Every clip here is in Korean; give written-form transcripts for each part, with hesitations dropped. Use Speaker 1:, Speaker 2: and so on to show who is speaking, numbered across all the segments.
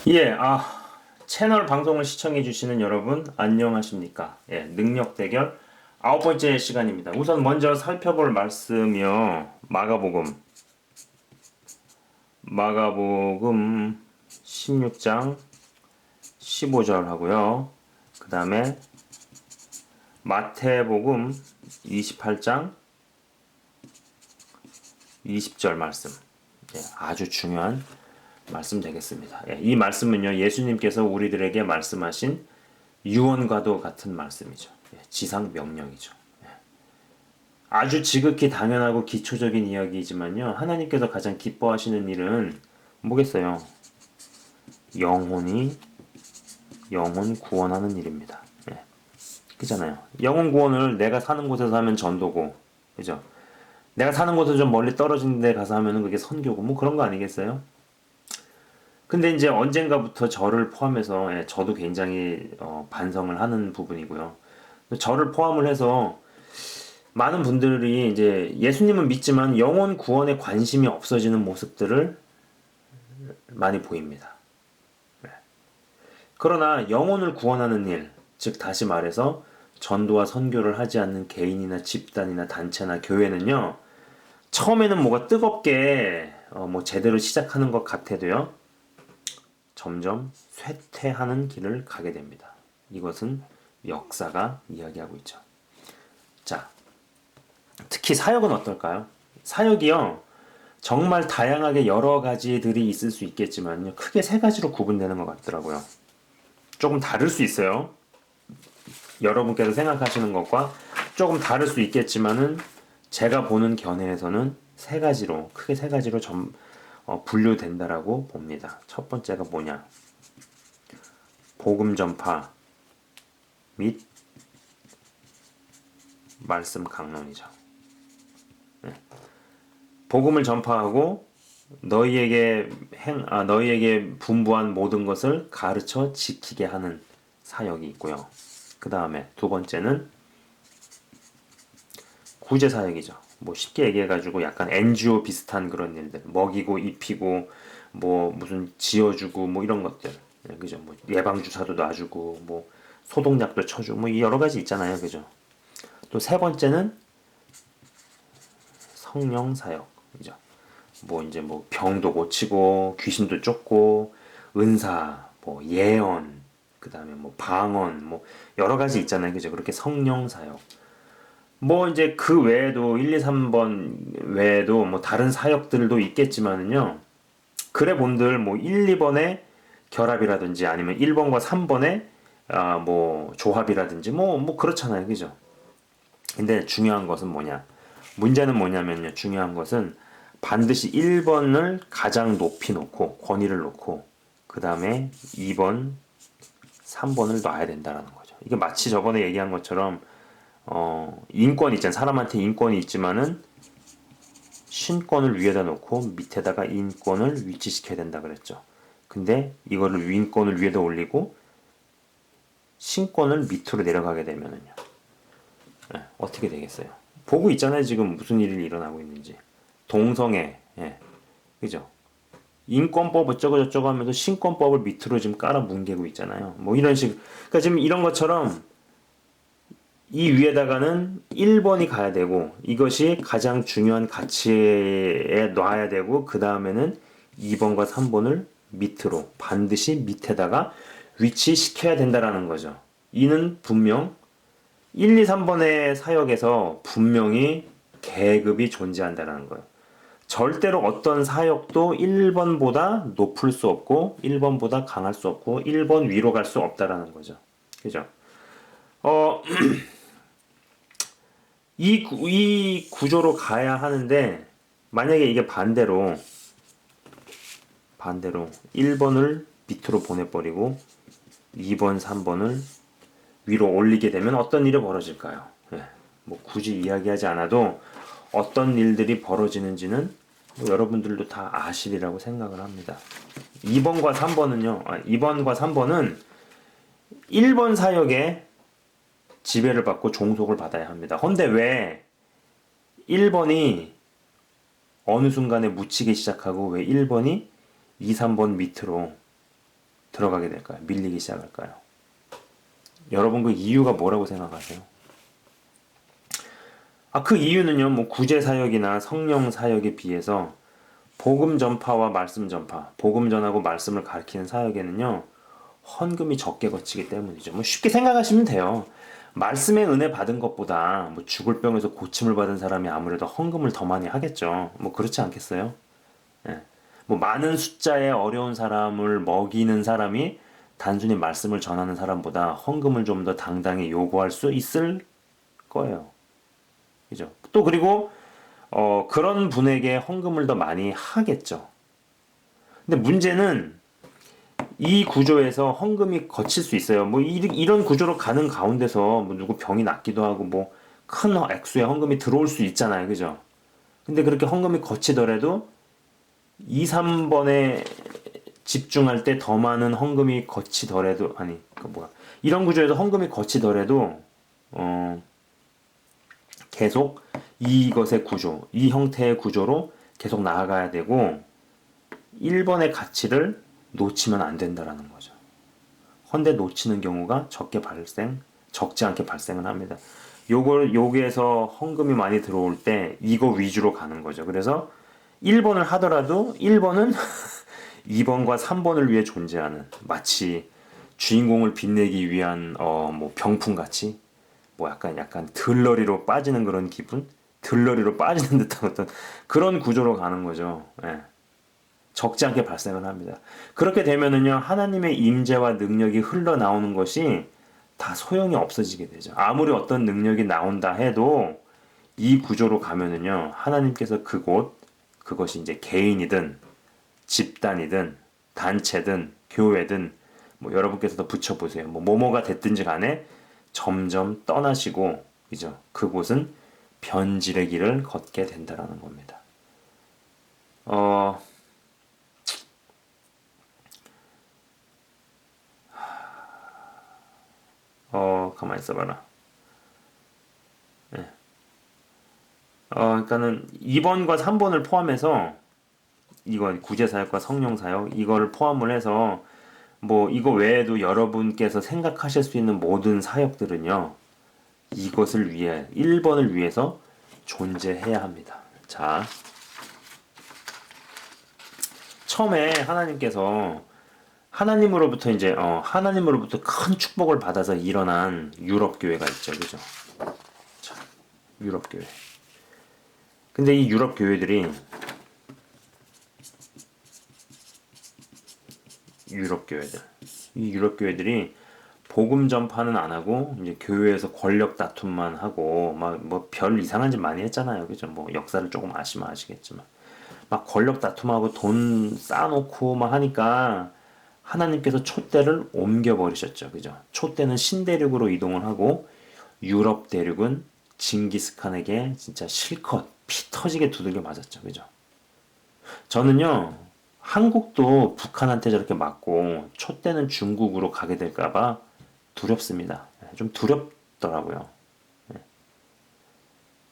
Speaker 1: 예, 채널 방송을 시청해주시는 여러분, 안녕하십니까? 예, 능력 대결 9번째 시간입니다. 우선 먼저 살펴볼 말씀이요. 마가복음 16장 15절 하고요. 그 다음에 마태복음 28장 20절 말씀. 예, 아주 중요한 말씀 되겠습니다. 예, 이 말씀은요, 예수님께서 우리들에게 말씀하신 유언과도 같은 말씀이죠. 예, 지상 명령이죠. 예. 아주 지극히 당연하고 기초적인 이야기이지만요, 하나님께서 가장 기뻐하시는 일은 뭐겠어요? 영혼 구원하는 일입니다. 예. 그잖아요. 영혼 구원을 내가 사는 곳에서 하면 전도고, 그죠? 내가 사는 곳에서 좀 멀리 떨어진 데 가서 하면은 그게 선교고, 뭐 그런 거 아니겠어요? 근데 이제 언젠가부터 저를 포함해서, 예, 저도 굉장히 반성을 하는 부분이고요. 저를 포함을 해서 많은 분들이 이제 예수님은 믿지만 영혼 구원에 관심이 없어지는 모습들을 많이 보입니다. 그러나 영혼을 구원하는 일, 즉 다시 말해서 전도와 선교를 하지 않는 개인이나 집단이나 단체나 교회는요, 처음에는 뭐가 뜨겁게 뭐 제대로 시작하는 것 같아도요, 점점 쇠퇴하는 길을 가게 됩니다. 이것은 역사가 이야기하고 있죠. 자, 특히 사역은 어떨까요? 사역이요, 정말 다양하게 여러 가지들이 있을 수 있겠지만요, 크게 세 가지로 구분되는 것 같더라고요. 조금 다를 수 있어요. 여러분께서 생각하시는 것과 조금 다를 수 있겠지만은 제가 보는 견해에서는 세 가지로, 크게 세 가지로 분류된다라고 봅니다. 첫 번째가 뭐냐? 복음 전파 및 말씀 강론이죠. 복음을 전파하고 너희에게 분부한 모든 것을 가르쳐 지키게 하는 사역이 있고요. 그 다음에 두 번째는 구제 사역이죠. 뭐 쉽게 얘기해가지고 약간 NGO 비슷한 그런 일들, 먹이고 입히고 뭐 무슨 지어주고 뭐 이런 것들, 네, 그죠? 뭐 예방 주사도 놔주고 뭐 소독약도 쳐주고 뭐 여러 가지 있잖아요, 그죠? 또 세 번째는 성령 사역이죠. 뭐 이제 뭐 병도 고치고 귀신도 쫓고 은사, 뭐 예언, 그 다음에 뭐 방언, 뭐 여러 가지 있잖아요, 그죠? 그렇게 성령 사역. 뭐 이제 그 외에도 1, 2, 3번 외에도 뭐 다른 사역들도 있겠지만은요. 그래 본들 뭐 1, 2번의 결합이라든지 아니면 1번과 3번의 뭐 조합이라든지 뭐 그렇잖아요. 그죠? 근데 중요한 것은 뭐냐? 문제는 뭐냐면요. 중요한 것은 반드시 1번을 가장 높이 놓고 권위를 놓고 그 다음에 2번, 3번을 놔야 된다라는 거죠. 이게 마치 저번에 얘기한 것처럼 인권 있잖아요. 사람한테 인권이 있지만은 신권을 위에다 놓고 밑에다가 인권을 위치시켜야 된다 그랬죠. 근데 이거를 윈권을 위에다 올리고 신권을 밑으로 내려가게 되면은요. 예, 어떻게 되겠어요? 보고 있잖아요. 지금 무슨 일이 일어나고 있는지. 동성애, 예, 그죠? 인권법 어쩌고 저쩌고 하면서 신권법을 밑으로 지금 깔아 뭉개고 있잖아요. 뭐 이런 식. 그러니까 지금 이런 것처럼 이 위에다가는 1번이 가야 되고 이것이 가장 중요한 가치에 놔야 되고 그 다음에는 2번과 3번을 밑으로 반드시 밑에다가 위치시켜야 된다라는 거죠. 이는 분명 1, 2, 3번의 사역에서 분명히 계급이 존재한다라는 거예요. 절대로 어떤 사역도 1번보다 높을 수 없고 1번보다 강할 수 없고 1번 위로 갈 수 없다라는 거죠. 그죠? 어, 이 구조로 가야 하는데 만약에 이게 반대로 1번을 밑으로 보내버리고 2번, 3번을 위로 올리게 되면 어떤 일이 벌어질까요? 예, 뭐 굳이 이야기하지 않아도 어떤 일들이 벌어지는지는 뭐 여러분들도 다 아시리라고 생각을 합니다. 2번과 3번은 1번 사역에 지배를 받고 종속을 받아야 합니다. 헌데 왜 1번이 어느 순간에 묻히기 시작하고 왜 1번이 2, 3번 밑으로 들어가게 될까요? 밀리기 시작할까요? 여러분 그 이유가 뭐라고 생각하세요? 그 이유는요, 뭐 구제 사역이나 성령 사역에 비해서 복음 전파와 말씀 전파, 복음 전하고 말씀을 가르치는 사역에는요, 헌금이 적게 거치기 때문이죠. 뭐 쉽게 생각하시면 돼요. 말씀의 은혜 받은 것보다 뭐 죽을 병에서 고침을 받은 사람이 아무래도 헌금을 더 많이 하겠죠. 뭐 그렇지 않겠어요? 예. 뭐 많은 숫자의 어려운 사람을 먹이는 사람이 단순히 말씀을 전하는 사람보다 헌금을 좀 더 당당히 요구할 수 있을 거예요. 그죠? 또 그리고 그런 분에게 헌금을 더 많이 하겠죠. 근데 문제는 이 구조에서 헌금이 거칠 수 있어요. 뭐 이런 구조로 가는 가운데서 뭐 누구 병이 낫기도 하고 뭐 큰 액수의 헌금이 들어올 수 있잖아요. 그죠? 근데 그렇게 헌금이 거치더라도 2, 3번에 집중할 때 더 많은 헌금이 거치더라도 아니 그 뭐야 이런 구조에서 헌금이 거치더라도 계속 이것의 구조, 이 형태의 구조로 계속 나아가야 되고 1번의 가치를 놓치면 안 된다라는 거죠. 헌데 놓치는 경우가 적지 않게 발생은 합니다. 여기에서 헌금이 많이 들어올 때 이거 위주로 가는 거죠. 그래서 1번을 하더라도 1번은 2번과 3번을 위해 존재하는 마치 주인공을 빛내기 위한 뭐 병풍같이 뭐 약간 들러리로 빠지는 그런 기분? 들러리로 빠지는 듯한 어떤 그런 구조로 가는 거죠. 예. 적지 않게 발생을 합니다. 그렇게 되면은요, 하나님의 임재와 능력이 흘러나오는 것이 다 소용이 없어지게 되죠. 아무리 어떤 능력이 나온다 해도 이 구조로 가면은요, 하나님께서 그것이 이제 개인이든 집단이든 단체든 교회든 뭐 여러분께서도 붙여보세요. 뭐 뭐뭐가 됐든지 간에 점점 떠나시고, 그죠? 그곳은 변질의 길을 걷게 된다라는 겁니다. 가만히 있어봐라. 네. 그러니까는 2번과 3번을 포함해서 이건 구제사역과 성령사역 이거를 포함을 해서 뭐 이거 외에도 여러분께서 생각하실 수 있는 모든 사역들은요. 이것을 위해 1번을 위해서 존재해야 합니다. 자, 처음에 하나님으로부터 큰 축복을 받아서 일어난 유럽 교회가 있죠, 그죠? 자, 유럽 교회. 근데 이 유럽 교회들이 이 유럽 교회들이 복음 전파는 안 하고 이제 교회에서 권력 다툼만 하고 막 뭐 별 이상한 짓 많이 했잖아요, 그죠? 뭐 역사를 조금 아시면 아시겠지만 막 권력 다툼하고 돈 쌓아놓고 막 하니까 하나님께서 촛대를 옮겨버리셨죠. 그죠? 촛대는 신대륙으로 이동을 하고 유럽 대륙은 징기스칸에게 진짜 실컷 피 터지게 두들겨 맞았죠. 그죠? 저는요, 한국도 북한한테 저렇게 맞고 촛대는 중국으로 가게 될까봐 두렵습니다. 좀 두렵더라고요.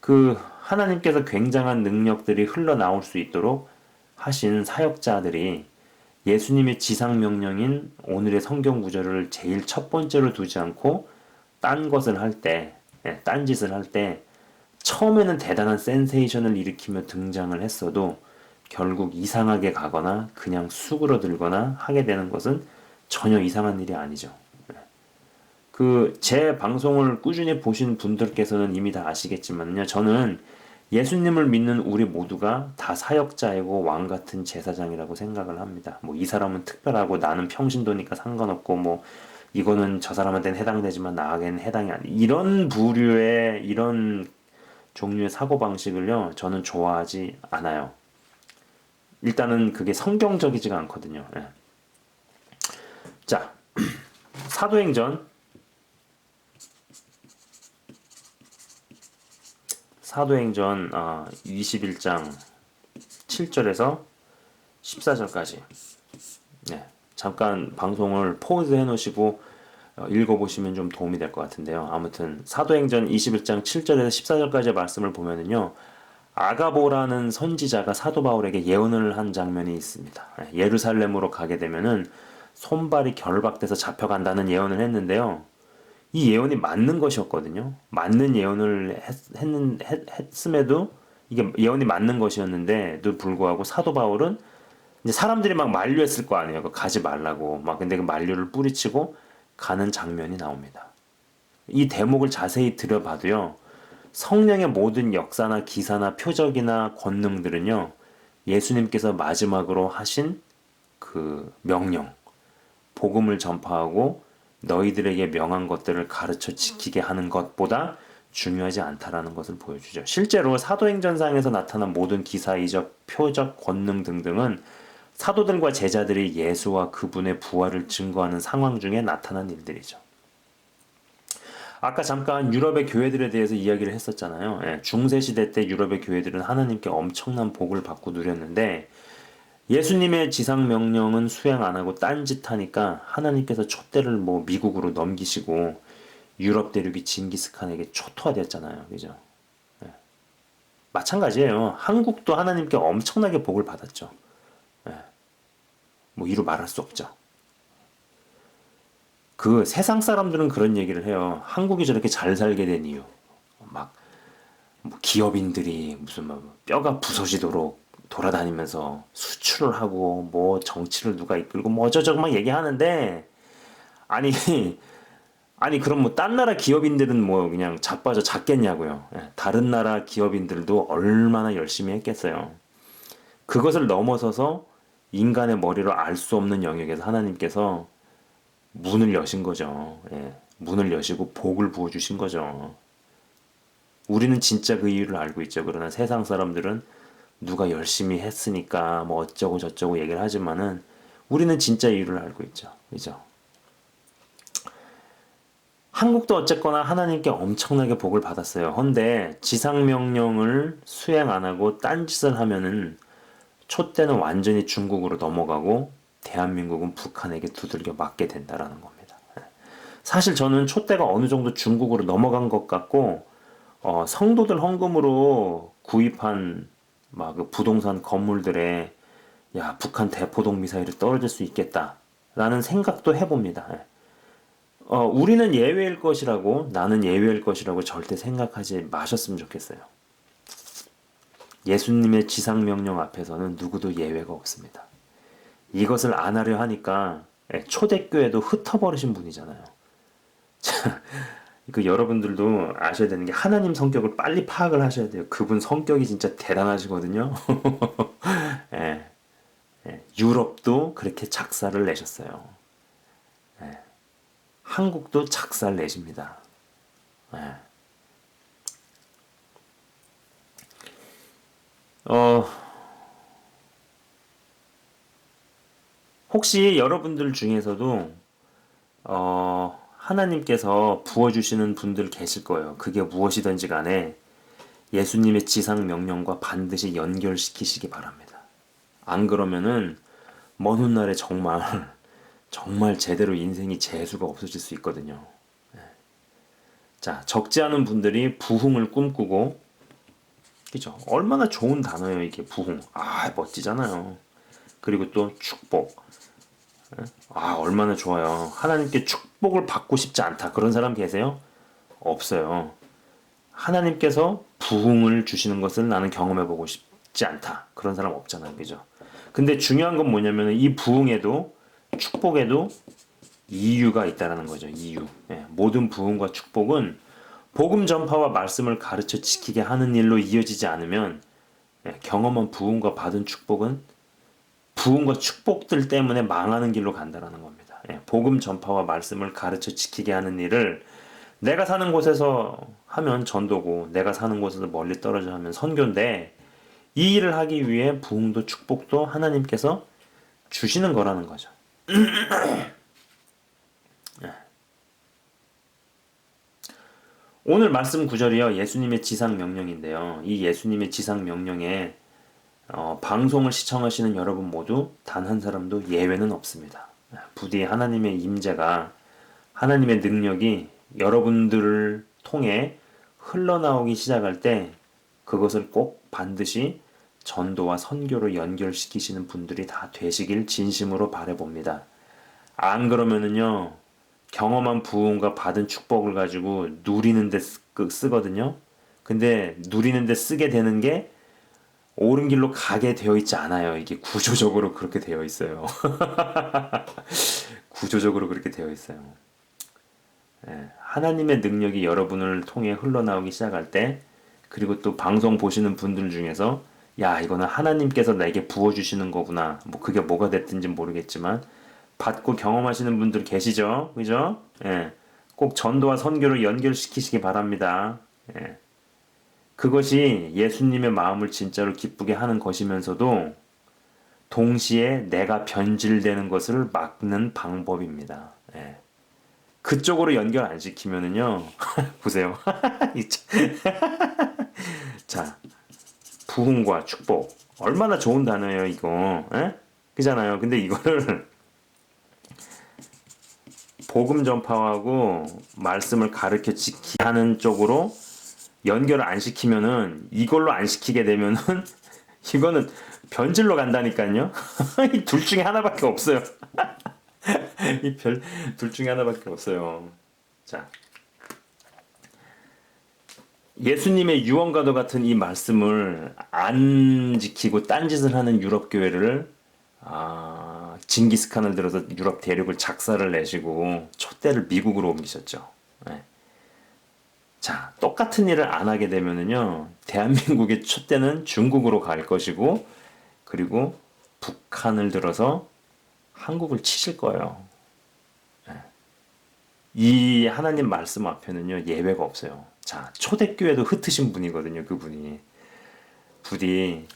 Speaker 1: 그 하나님께서 굉장한 능력들이 흘러나올 수 있도록 하신 사역자들이 예수님의 지상 명령인 오늘의 성경 구절을 제일 첫 번째로 두지 않고 딴 것을 할 때, 딴 짓을 할 때 처음에는 대단한 센세이션을 일으키며 등장을 했어도 결국 이상하게 가거나 그냥 수그러들거나 하게 되는 것은 전혀 이상한 일이 아니죠. 제 방송을 꾸준히 보신 분들께서는 이미 다 아시겠지만요. 저는 예수님을 믿는 우리 모두가 다 사역자이고 왕 같은 제사장이라고 생각을 합니다. 뭐 이 사람은 특별하고 나는 평신도니까 상관없고 뭐 이거는 저 사람한테는 해당되지만 나에게는 해당이 아니. 이런 부류의 이런 종류의 사고 방식을요. 저는 좋아하지 않아요. 일단은 그게 성경적이지가 않거든요. 예. 자, 사도행전 21장 7절에서 14절까지 잠깐 방송을 포즈 해놓으시고 읽어보시면 좀 도움이 될 것 같은데요. 아무튼 사도행전 21장 7절에서 14절까지의 말씀을 보면은요. 아가보라는 선지자가 사도 바울에게 예언을 한 장면이 있습니다. 예루살렘으로 가게 되면은 손발이 결박돼서 잡혀간다는 예언을 했는데요. 이 예언이 맞는 것이었거든요. 맞는 예언을 했음에도 이게 예언이 맞는 것이었는데도 불구하고 사도 바울은 이제 사람들이 막 만류했을 거 아니에요. 가지 말라고. 막 근데 그 만류를 뿌리치고 가는 장면이 나옵니다. 이 대목을 자세히 들여봐도요. 성령의 모든 역사나 기사나 표적이나 권능들은요. 예수님께서 마지막으로 하신 그 명령, 복음을 전파하고 너희들에게 명한 것들을 가르쳐 지키게 하는 것보다 중요하지 않다라는 것을 보여주죠. 실제로 사도행전상에서 나타난 모든 기사, 이적, 표적, 권능 등등은 사도들과 제자들이 예수와 그분의 부활을 증거하는 상황 중에 나타난 일들이죠. 아까 잠깐 유럽의 교회들에 대해서 이야기를 했었잖아요. 예, 중세시대 때 유럽의 교회들은 하나님께 엄청난 복을 받고 누렸는데 예수님의 지상명령은 수행 안 하고 딴짓하니까 하나님께서 촛대를 뭐 미국으로 넘기시고 유럽 대륙이 징기스칸에게 초토화되었잖아요. 그죠? 예. 마찬가지예요. 한국도 하나님께 엄청나게 복을 받았죠. 예. 뭐 이루 말할 수 없죠. 그 세상 사람들은 그런 얘기를 해요. 한국이 저렇게 잘 살게 된 이유. 막 뭐 기업인들이 무슨 막 뼈가 부서지도록 돌아다니면서 수출을 하고 뭐 정치를 누가 이끌고 뭐 어쩌저쩌고 막 얘기하는데 아니 아니 그럼 뭐 딴 나라 기업인들은 뭐 그냥 자빠져 잤겠냐고요. 예, 다른 나라 기업인들도 얼마나 열심히 했겠어요. 그것을 넘어서서 인간의 머리로 알 수 없는 영역에서 하나님께서 문을 여신 거죠. 예, 문을 여시고 복을 부어주신 거죠. 우리는 진짜 그 이유를 알고 있죠. 그러나 세상 사람들은 누가 열심히 했으니까 뭐 어쩌고 저쩌고 얘기를 하지만은 우리는 진짜 이유를 알고 있죠. 그죠? 한국도 어쨌거나 하나님께 엄청나게 복을 받았어요. 헌데 지상명령을 수행 안 하고 딴짓을 하면은 촛대는 완전히 중국으로 넘어가고 대한민국은 북한에게 두들겨 맞게 된다라는 겁니다. 사실 저는 촛대가 어느 정도 중국으로 넘어간 것 같고 성도들 헌금으로 구입한 막 그 부동산 건물들에 야 북한 대포동 미사일이 떨어질 수 있겠다라는 생각도 해봅니다. 우리는 예외일 것이라고 나는 예외일 것이라고 절대 생각하지 마셨으면 좋겠어요. 예수님의 지상명령 앞에서는 누구도 예외가 없습니다. 이것을 안 하려 하니까 초대교회도 흩어버리신 분이잖아요. 그 여러분들도 아셔야 되는 게 하나님 성격을 빨리 파악을 하셔야 돼요. 그분 성격이 진짜 대단하시거든요. 예, 유럽도 그렇게 작사를 내셨어요. 예, 한국도 작사를 내십니다. 예. 어, 혹시 여러분들 중에서도 하나님께서 부어주시는 분들 계실 거예요. 그게 무엇이든지 간에 예수님의 지상 명령과 반드시 연결시키시기 바랍니다. 안 그러면은 먼 훗날에 정말 정말 제대로 인생이 재수가 없어질 수 있거든요. 자, 적지 않은 분들이 부흥을 꿈꾸고, 그죠? 얼마나 좋은 단어예요, 이게 부흥. 아, 멋지잖아요. 그리고 또 축복. 아, 얼마나 좋아요. 하나님께 축복을 받고 싶지 않다. 그런 사람 계세요? 없어요. 하나님께서 부흥을 주시는 것을 나는 경험해보고 싶지 않다. 그런 사람 없잖아요. 그죠? 근데 중요한 건 뭐냐면 이 부흥에도 축복에도 이유가 있다라는 거죠. 이유. 예, 모든 부흥과 축복은 복음 전파와 말씀을 가르쳐 지키게 하는 일로 이어지지 않으면 경험한 부흥과 받은 축복은 부흥과 축복들 때문에 망하는 길로 간다라는 겁니다. 복음 전파와 말씀을 가르쳐 지키게 하는 일을 내가 사는 곳에서 하면 전도고 내가 사는 곳에서 멀리 떨어져 하면 선교인데 이 일을 하기 위해 부흥도 축복도 하나님께서 주시는 거라는 거죠. 오늘 말씀 구절이요. 예수님의 지상 명령인데요. 이 예수님의 지상 명령에 방송을 시청하시는 여러분 모두 단 한 사람도 예외는 없습니다. 부디 하나님의 임재가 하나님의 능력이 여러분들을 통해 흘러나오기 시작할 때 그것을 꼭 반드시 전도와 선교로 연결시키시는 분들이 다 되시길 진심으로 바라봅니다. 안 그러면은요, 경험한 부흥과 받은 축복을 가지고 누리는 데 쓰거든요. 근데 누리는 데 쓰게 되는 게 옳은 길로 가게 되어 있지 않아요. 이게 구조적으로 그렇게 되어 있어요. 구조적으로 그렇게 되어 있어요. 예, 하나님의 능력이 여러분을 통해 흘러나오기 시작할 때, 그리고 또 방송 보시는 분들 중에서 야, 이거는 하나님께서 내게 부어주시는 거구나. 뭐 그게 뭐가 됐든지 모르겠지만 받고 경험하시는 분들 계시죠? 그죠? 예. 꼭 전도와 선교를 연결시키시기 바랍니다. 예. 그것이 예수님의 마음을 진짜로 기쁘게 하는 것이면서도 동시에 내가 변질되는 것을 막는 방법입니다. 예. 그쪽으로 연결 안 시키면은요, 보세요. 자, 부흥과 축복. 얼마나 좋은 단어예요, 이거. 에? 그잖아요. 근데 이거를 복음 전파하고 말씀을 가르쳐 지키 하는 쪽으로 연결을 안 시키면은, 이걸로 안 시키게 되면은 이거는 변질로 간다니까요. 이 둘 중에 하나밖에 없어요. 둘 중에 하나밖에 없어요. 자, 예수님의 유언과도 같은 이 말씀을 안 지키고 딴짓을 하는 유럽 교회를 징기스칸을 들어서 유럽 대륙을 작사를 내시고 촛대를 미국으로 옮기셨죠. 네. 자, 똑같은 일을 안 하게 되면은요, 대한민국의 촛대는 중국으로 갈 것이고, 그리고 북한을 들어서 한국을 치실 거예요. 이 하나님 말씀 앞에는요, 예외가 없어요. 자, 초대교회도 흩으신 분이거든요, 그분이. 부디,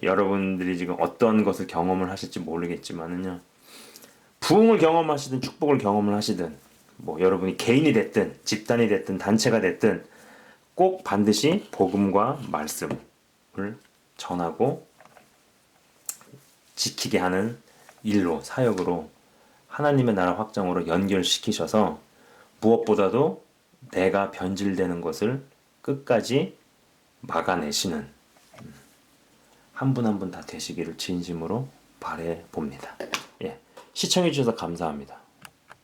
Speaker 1: 여러분들이 지금 어떤 것을 경험을 하실지 모르겠지만은요, 부흥을 경험하시든 축복을 경험을 하시든, 뭐, 여러분이 개인이 됐든, 집단이 됐든, 단체가 됐든, 꼭 반드시 복음과 말씀을 전하고 지키게 하는 일로, 사역으로 하나님의 나라 확장으로 연결시키셔서 무엇보다도 내가 변질되는 것을 끝까지 막아내시는 한 분 한 분 다 되시기를 진심으로 바래 봅니다. 예. 시청해 주셔서 감사합니다.